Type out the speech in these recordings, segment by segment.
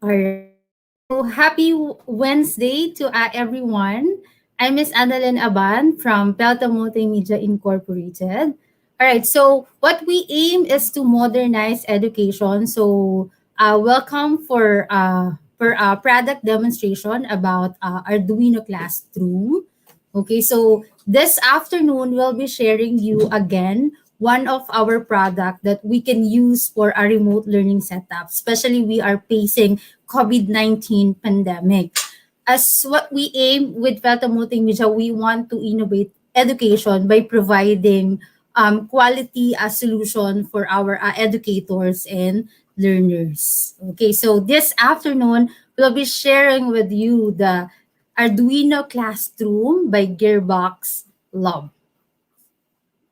All right. So happy Wednesday to everyone. I'm Miss Annalyn Aban from Pelta Multimedia Incorporated. All right. So what we aim is to modernize education. So welcome for a product demonstration about Arduino Classroom. Okay. So this afternoon we'll be sharing you again one of our product that we can use for a remote learning setup, especially we are facing COVID-19 pandemic. As what we aim with Pelta Multimedia, we want to innovate education by providing quality solution for our educators and learners. Okay, so this afternoon, we'll be sharing with you the Arduino Classroom by Gearbox Love.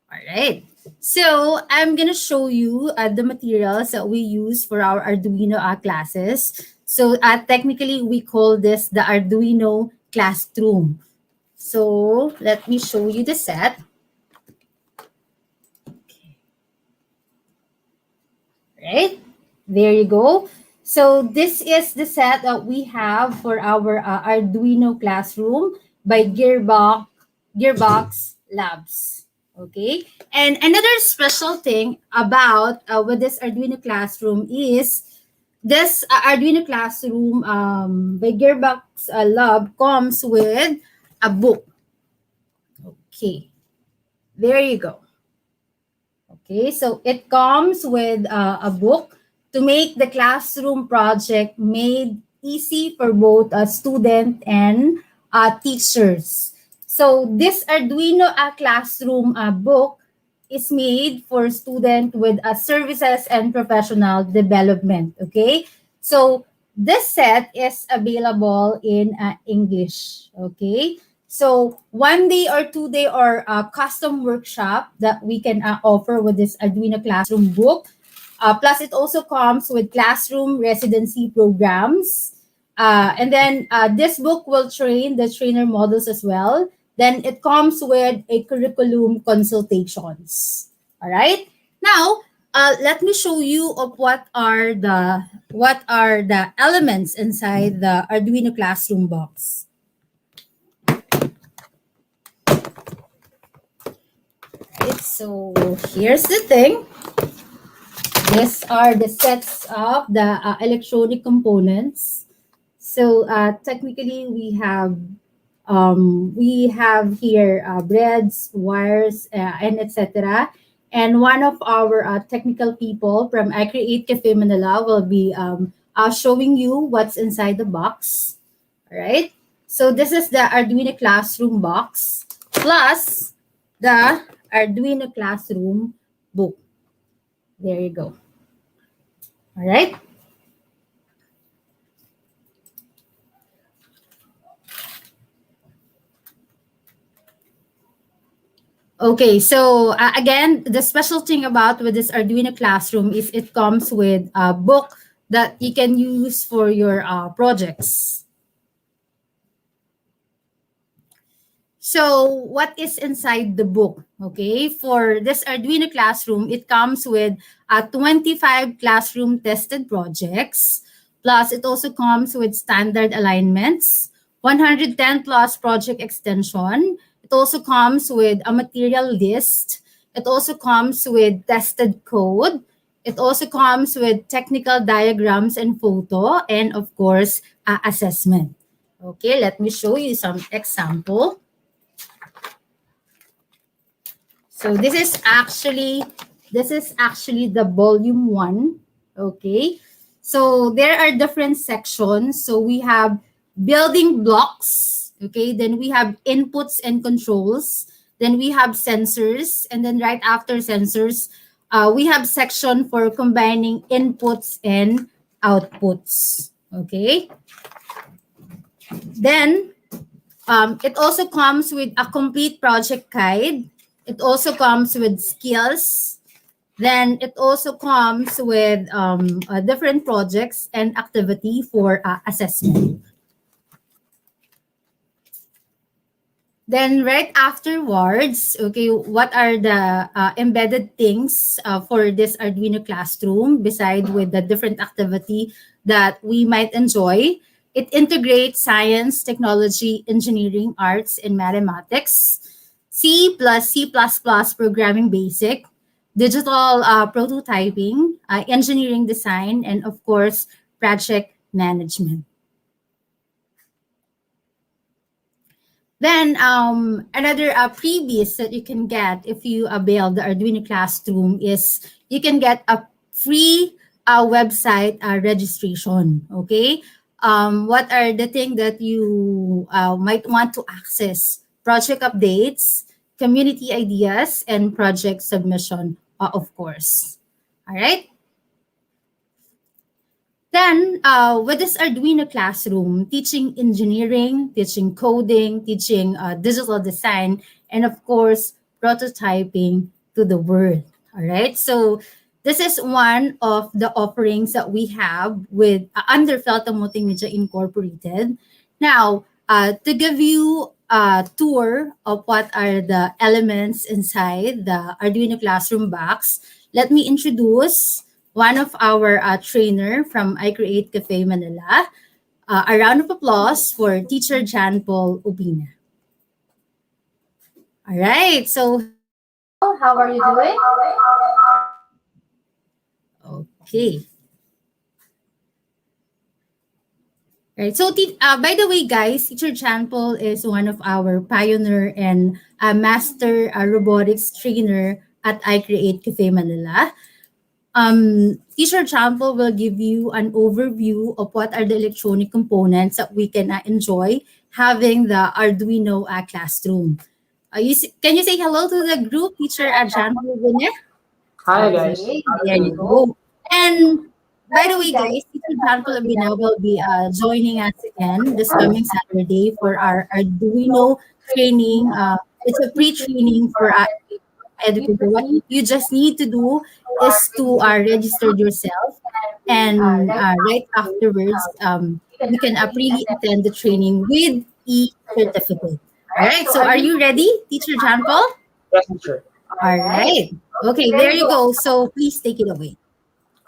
All right. So I'm gonna show you the materials that we use for our Arduino classes. So technically, we call this the Arduino Classroom. So let me show you the set. Right? There you go. So this is the set that we have for our Arduino Classroom by Gearbox Labs. Okay. And another special thing about with this Arduino Classroom is this Arduino Classroom by Gearbox Lab comes with a book. Okay. There you go. Okay, so it comes with a book to make the classroom project made easy for both a student and teachers. So this Arduino classroom book is made for student with services and professional development. Okay, so this set is available in English. Okay. So 1 day or 2 day or custom workshop that we can offer with this Arduino Classroom book. Plus, it also comes with classroom residency programs. And then this book will train the trainer models as well. Then it comes with a curriculum consultations. All right. Now, let me show you of what are the elements inside the Arduino Classroom box. Right, so here's the thing. These are the sets of the electronic components. So technically, we have here breads, wires, and etc. And one of our technical people from I Create Cafe Manila will be showing you what's inside the box. All right. So this is the Arduino Classroom box plus the Arduino Classroom book. There you go. All right. Okay, so again, the special thing about with this Arduino Classroom is it comes with a book that you can use for your projects. So what is inside the book? Okay, for this Arduino Classroom, it comes with 25 classroom tested projects. Plus, it also comes with standard alignments, 110 plus project extension. It also comes with a material list. It also comes with tested code. It also comes with technical diagrams and photo, and of course, assessment. Okay, let me show you some example. So this is actually the volume 1. Okay. So there are different sections. So we have building blocks. Okay. Then we have inputs and controls. Then we have sensors. And then right after sensors, we have section for combining inputs and outputs. Okay. Then it also comes with a complete project guide. It also comes with skills. Then it also comes with different projects and activity for assessment. Then right afterwards, okay, what are the embedded things for this Arduino classroom beside with the different activity that we might enjoy? It integrates science, technology, engineering, arts, and mathematics, C plus C++ programming basic, digital prototyping, engineering design, and of course, project management. Then another previous that you can get if you avail the Arduino Classroom is you can get a free website registration. Okay, what are the things that you might want to access? Project updates, community ideas, and project submission, of course. All right. Then, with this Arduino classroom, teaching engineering, teaching coding, teaching digital design, and of course, prototyping to the world. All right. So, this is one of the offerings that we have with under Felta Multimedia Incorporated. Now, to give you a tour of what are the elements inside the Arduino Classroom box, let me introduce one of our trainer from I Create Cafe Manila. A round of applause for teacher Jan Paul Ubina. All right. So, how are you doing? Okay. Right. So, by the way, guys, Teacher Chanpol is one of our pioneer and master robotics trainer at I Create Cafe Manila. Teacher Champel will give you an overview of what are the electronic components that we can enjoy having the Arduino classroom. Can you say hello to the group, Teacher Champel? Hi guys. Okay, there you go. And by the way, guys, Teacher John Palabina will be joining us again this coming Saturday for our Arduino training. It's a pre-training for educator. What you just need to do is to register yourself, and right afterwards, you can freely attend the training with e-certificate. All right. So, are you ready, Teacher John Paul? Yes, teacher. All right. Okay, there you go. So, please take it away.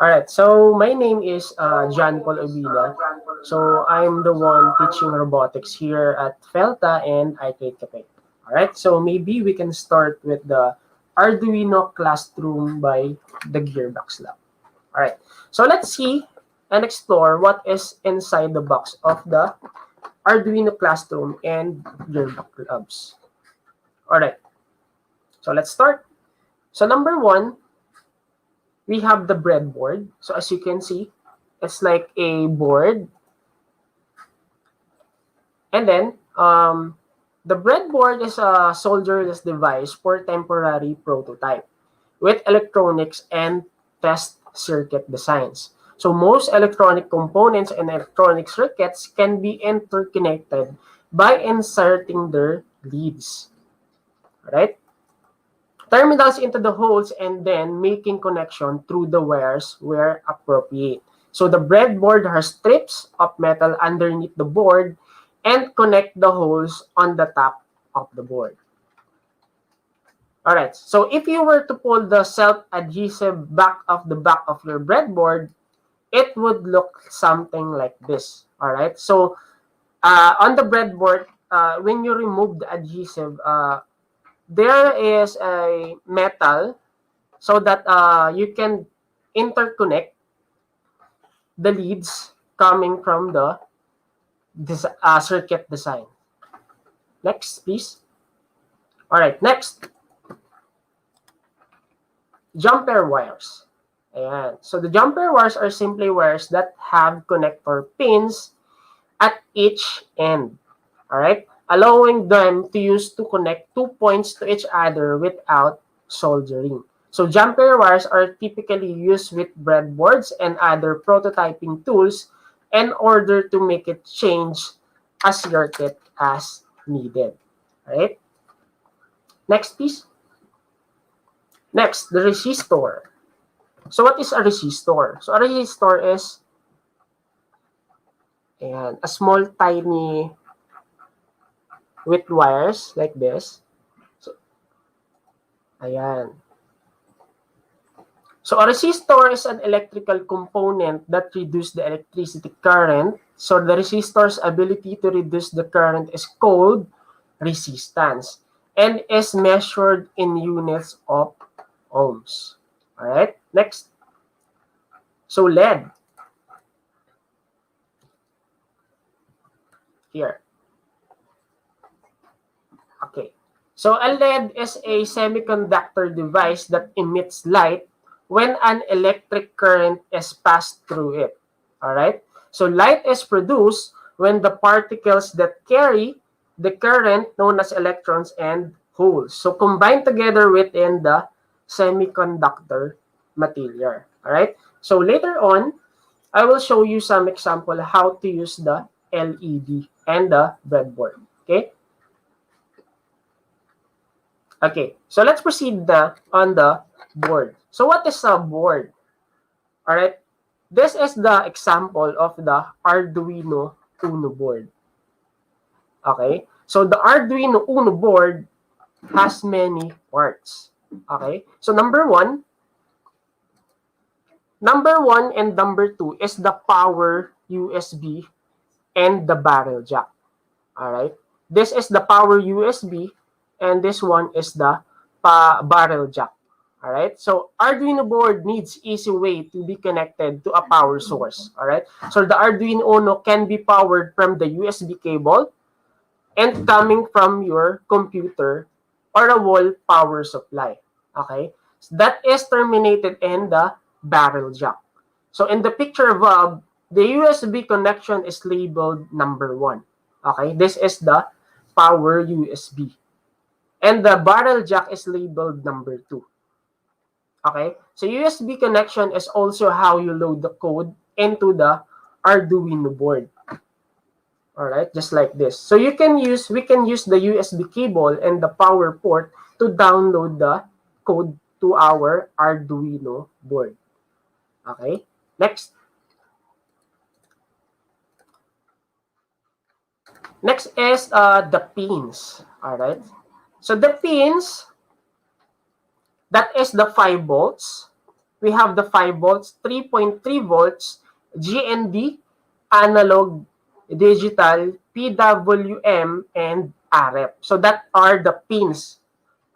All right. So my name is John Paul Obina. So I'm the one teaching robotics here at Felta and Arcade Cafe. All right. So maybe we can start with the Arduino classroom by the Gearbox Lab. All right. So let's see and explore what is inside the box of the Arduino classroom and Gearbox Labs. All right. So let's start. So number one, we have the breadboard. So as you can see, it's like a board. And then the breadboard is a solderless device for temporary prototype with electronics and test circuit designs. So most electronic components and electronic circuits can be interconnected by inserting their leads. Right? Terminals into the holes and then making connection through the wires where appropriate. So the breadboard has strips of metal underneath the board and connect the holes on the top of the board. All right, so if you were to pull the self-adhesive back of your breadboard, it would look something like this. All right, so on the breadboard, when you remove the adhesive, there is a metal so that you can interconnect the leads coming from the circuit design. Next, please. All right, next. Jumper wires. Ayan. So the jumper wires are simply wires that have connector pins at each end. All right, allowing them to use to connect 2 points to each other without soldering. So jumper wires are typically used with breadboards and other prototyping tools in order to make it change a circuit as needed. Right? Next, please. Next, the resistor. So what is a resistor? So a resistor is a small tiny with wires like this. So, ayan. So a resistor is an electrical component that reduces the electricity current. So the resistor's ability to reduce the current is called resistance and is measured in units of ohms. All right, next. So lead. Here. Okay. So a LED is a semiconductor device that emits light when an electric current is passed through it. All right? So light is produced when the particles that carry the current, known as electrons and holes, so combine together within the semiconductor material. All right? So later on, I will show you some example how to use the LED and the breadboard. Okay? Okay, so let's proceed na on the board. So what is a board? All right, this is the example of the Arduino Uno board. Okay, so the Arduino Uno board has many parts. Okay, so number one and number two is the power USB and the barrel jack. All right, this is the power USB and this one is the barrel jack. All right, so Arduino board needs easy way to be connected to a power source. All right, so the Arduino Uno can be powered from the USB cable and coming from your computer or a wall power supply. Okay, so that is terminated in the barrel jack. So in the picture above, the USB connection is labeled number 1. Okay, this is the power USB. And the barrel jack is labeled number 2. Okay, so USB connection is also how you load the code into the Arduino board. All right, just like this. So we can use the USB cable and the power port to download the code to our Arduino board. Okay, next. Next is the pins. All right. So the pins, that is the 5 volts. We have the 5 volts, 3.3 volts, GND, analog, digital, PWM, and RF. So that are the pins.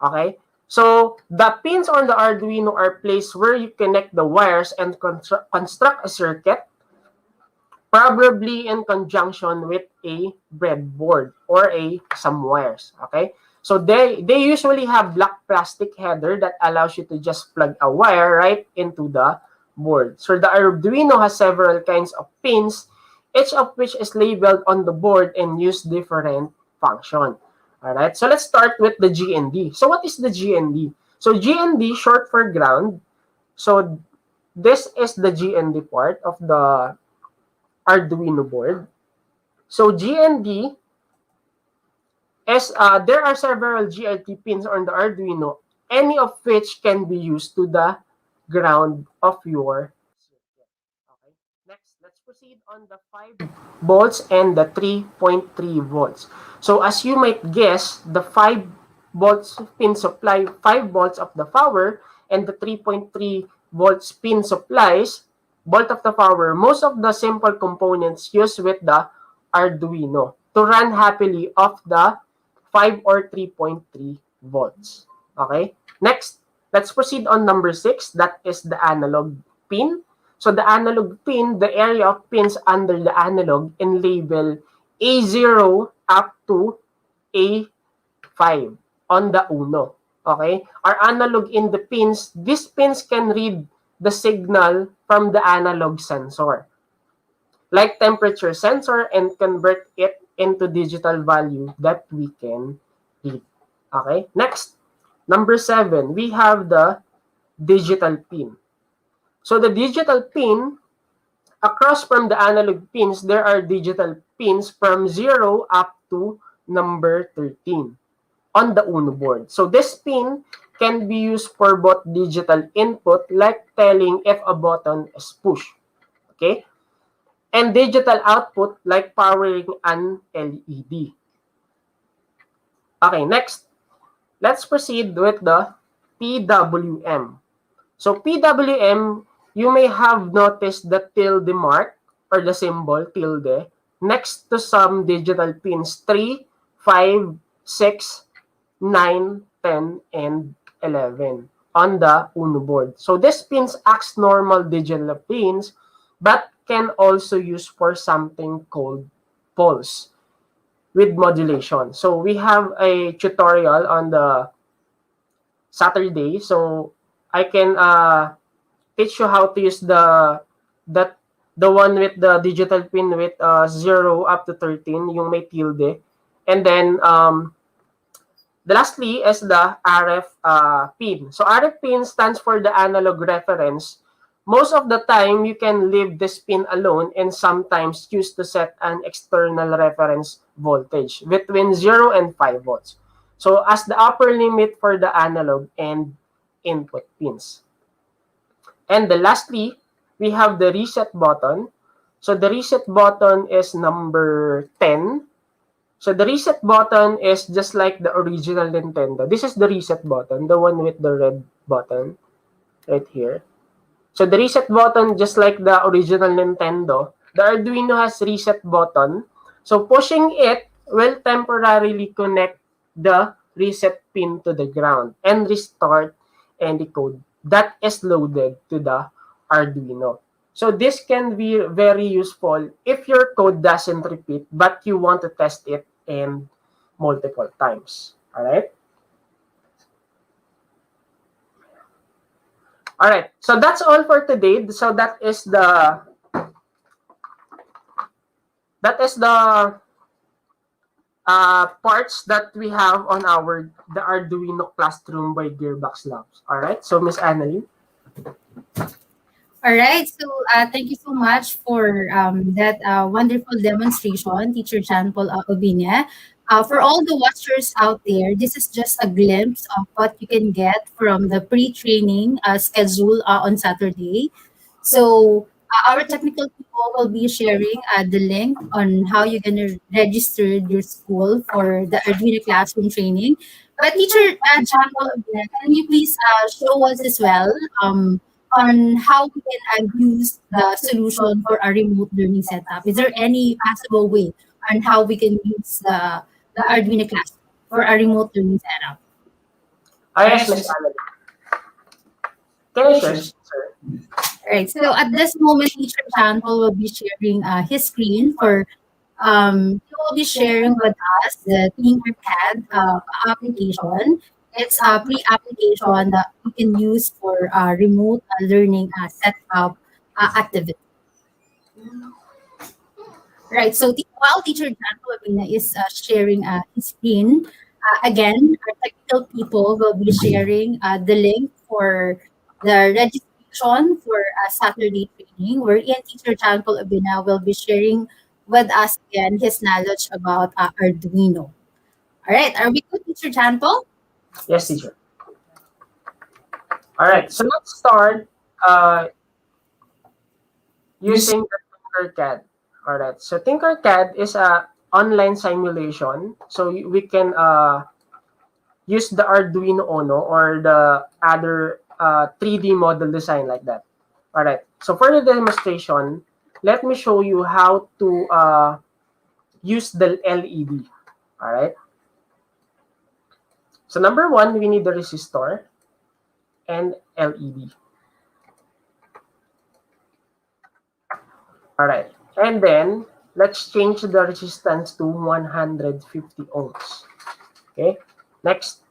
Okay. So the pins on the Arduino are placed where you connect the wires and construct a circuit, probably in conjunction with a breadboard or some wires. Okay, so they usually have black plastic header that allows you to just plug a wire right into the board. So the Arduino has several kinds of pins, each of which is labeled on the board and use different function. All right, so let's start with the GND. So what is the GND? So GND, short for ground. So this is the GND part of the Arduino board. So GND is, there are several GRT pins on the Arduino, any of which can be used to the ground of your circuit. Okay. Next, let's proceed on the 5 volts and the 3.3 volts. So as you might guess, the 5 volts pin supply 5 volts of the power and the 3.3 volts pin supplies volt of the power, most of the simple components used with the Arduino to run happily off the 5 or 3.3 volts. Okay? Next, let's proceed on number 6. That is the analog pin. So the analog pin, the area of pins under the analog in label A0 up to A5 on the Uno. Okay? Are analog in the pins. These pins can read the signal from the analog sensor, like temperature sensor, and convert it into digital value that we can read. Okay, next, number 7, we have the digital pin. So the digital pin, across from the analog pins, there are digital pins from 0 up to number 13 on the Uno board. So this pin can be used for both digital input, like telling if a button is pushed, okay? And digital output, like powering an LED. Okay, next, let's proceed with the PWM. So PWM, you may have noticed the tilde mark or the symbol tilde next to some digital pins 3, 5, 6, 9, 10, and 11 on the Uno board. So these pins acts normal digital pins but can also use for something called pulse with modulation. So we have a tutorial on the Saturday. So I can teach you how to use that the one with the digital pin with 0 up to 13, yung may tilde. And then the lastly is the RF pin. So RF pin stands for the analog reference. Most of the time, you can leave this pin alone and sometimes use to set an external reference voltage between 0 and 5 volts. So as the upper limit for the analog and input pins. And the lastly, we have the reset button. So the reset button is number 10. So the reset button is just like the original Nintendo. This is the reset button, the one with the red button right here. So the reset button, just like the original Nintendo, the Arduino has reset button. So pushing it will temporarily connect the reset pin to the ground and restart any code that is loaded to the Arduino. So this can be very useful if your code doesn't repeat, but you want to test it in multiple times. All right. All right. So that's all for today. So that is the parts that we have on the Arduino Classroom by Gearbox Labs. All right. So Miss Annalyn. All right. So thank you so much for that wonderful demonstration, Teacher Jan Paul Obinia. For all the watchers out there, this is just a glimpse of what you can get from the pre-training schedule on Saturday. So our technical people will be sharing the link on how you're going to register your school for the Arduino classroom training. But Teacher Jan Paul Obinia, can you please show us as well on how we can use the solution for a remote learning setup? Is there any possible way on how we can use the Arduino class for a remote learning setup? Yes, Miss Annalyn. Can I share, sir? Right. So at this moment, Teacher Chantal will be sharing his screen for he will be sharing with us the Tinkercad application. It's a pre-application that we can use for remote learning setup activity. Right. So while Teacher Jan Wabina is sharing his screen, again, our technical people will be sharing the link for the registration for Saturday training, wherein Teacher Jan Paul Abina will be sharing with us again his knowledge about Arduino. All right. Are we good, Teacher Jan Paul? Yes, teacher. All right. So let's start using the Tinkercad. All right. So Tinkercad is a online simulation. So we can use the Arduino Uno or the other 3D model design like that. All right. So for the demonstration, let me show you how to use the LED. All right. So number one, we need the resistor and LED. All right. And then let's change the resistance to 150 ohms. Okay. Next.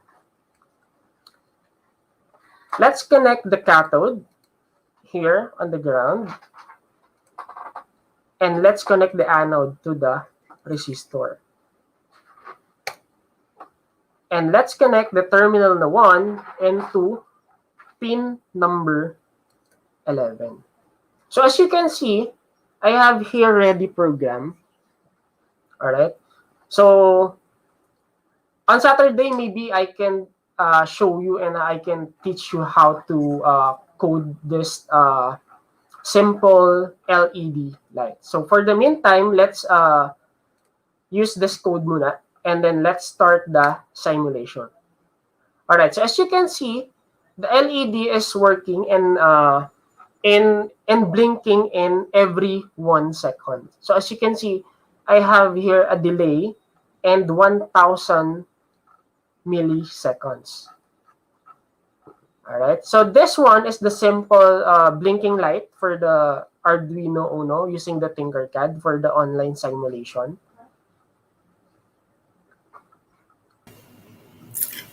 Let's connect the cathode here on the ground. And let's connect the anode to the resistor. And let's connect the terminal na 1 and 2 pin number 11. So as you can see, I have here ready program. All right. So on Saturday, maybe I can show you and I can teach you how to code this simple LED light. So for the meantime, let's use this code muna and then let's start the simulation. All right. So as you can see, the LED is working and blinking in every 1 second. So as you can see, I have here a delay and 1,000 milliseconds. All right. So this one is the simple blinking light for the Arduino Uno using the Tinkercad for the online simulation.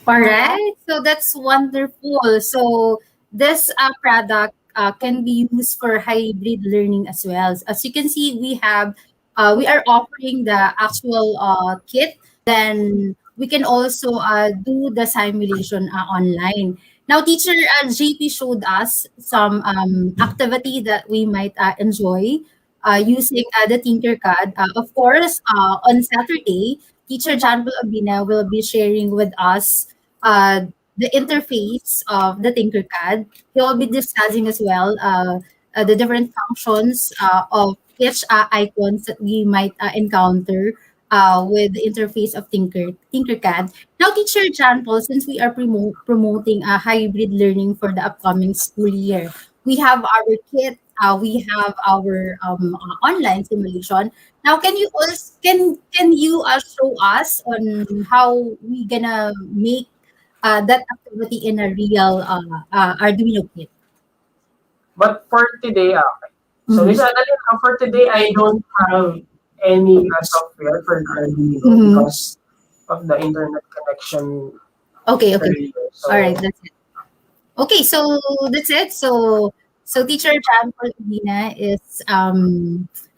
All right, so that's wonderful. So this product can be used for hybrid learning as well. As you can see, we are offering the actual kit. Then we can also do the simulation online. Now, teacher JP showed us some activity that we might enjoy using the Tinkercad. Of course, on Saturday, teacher John Abina will be sharing with us uh, the interface of the Tinkercad. He will be discussing as well the different functions of each icons that we might encounter with the interface of Tinkercad. Now, Teacher John Paul, since we are promoting a hybrid learning for the upcoming school year, we have our kit, we have our online simulation. Now, can you show us on how we gonna make that activity in a real Arduino kit? But for today, okay. So Mm-hmm. Miss Annalyn, for today, I don't have any software for the Arduino Mm-hmm. because of the internet connection Okay, okay. earlier. All right, So that's it. Okay, so that's it. So teacher Jan Polina is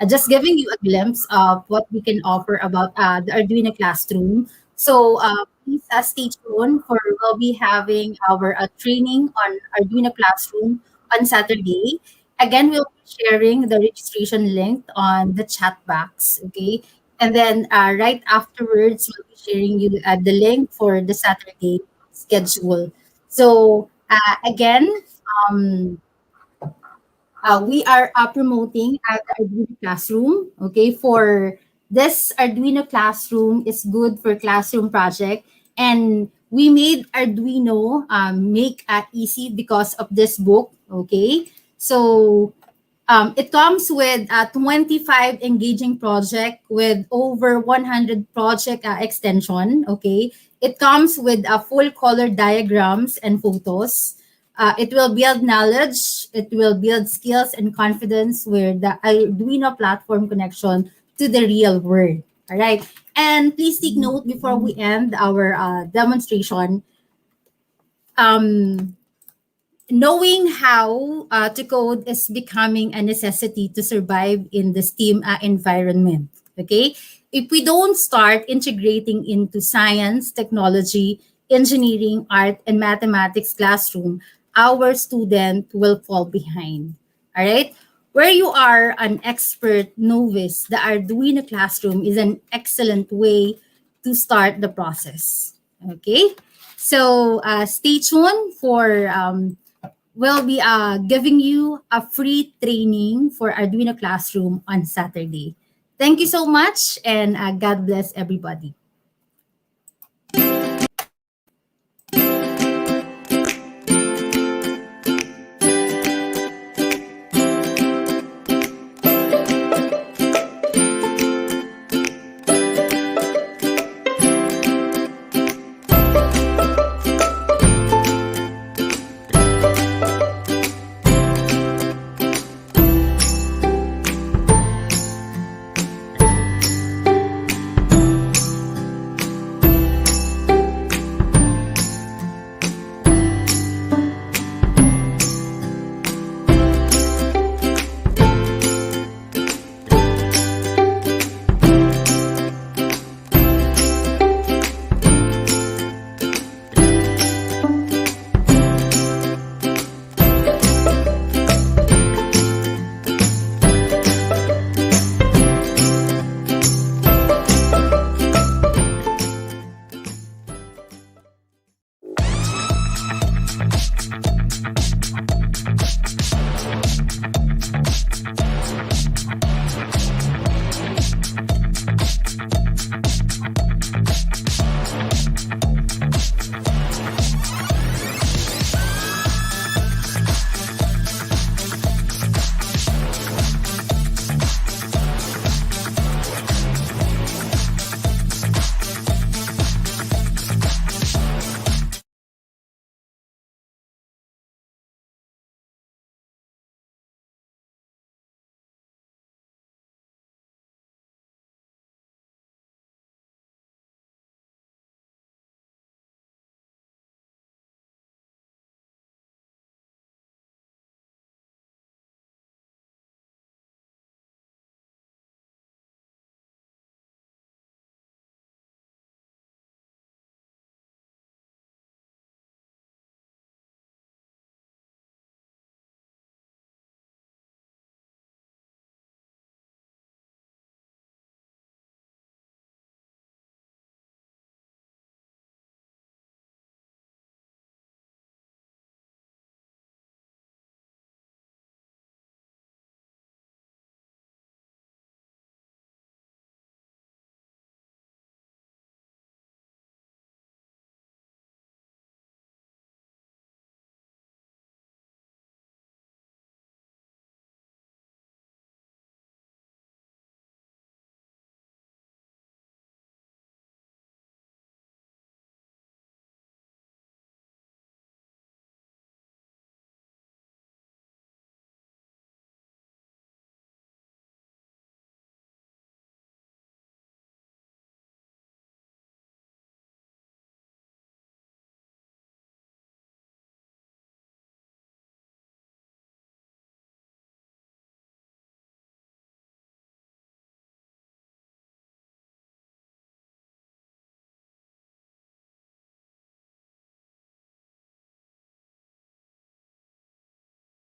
just giving you a glimpse of what we can offer about the Arduino classroom. So please stay tuned for we'll be having our training on Arduino classroom on Saturday. Again, we'll be sharing the registration link on the chat box. Okay, and then right afterwards, we'll be sharing you the link for the Saturday schedule. So again, um, we are promoting the Arduino Classroom. Okay, for this Arduino Classroom is good for classroom project, and we made Arduino make easy because of this book. Okay, so it comes with a 25 engaging project with over 100 project extension. Okay, it comes with a full color diagrams and photos. It will build knowledge. It will build skills and confidence with the Arduino platform connection to the real world. All right, and please take note before we end our demonstration. Um, Knowing how to code is becoming a necessity to survive in the STEAM environment. Okay? If we don't start integrating into science, technology, engineering, art, and mathematics classroom, our student will fall behind. All right? Where you are an expert novice, the Arduino classroom is an excellent way to start the process. Okay? So stay tuned for we'll be giving you a free training for Arduino Classroom on Saturday. Thank you so much, and God bless everybody.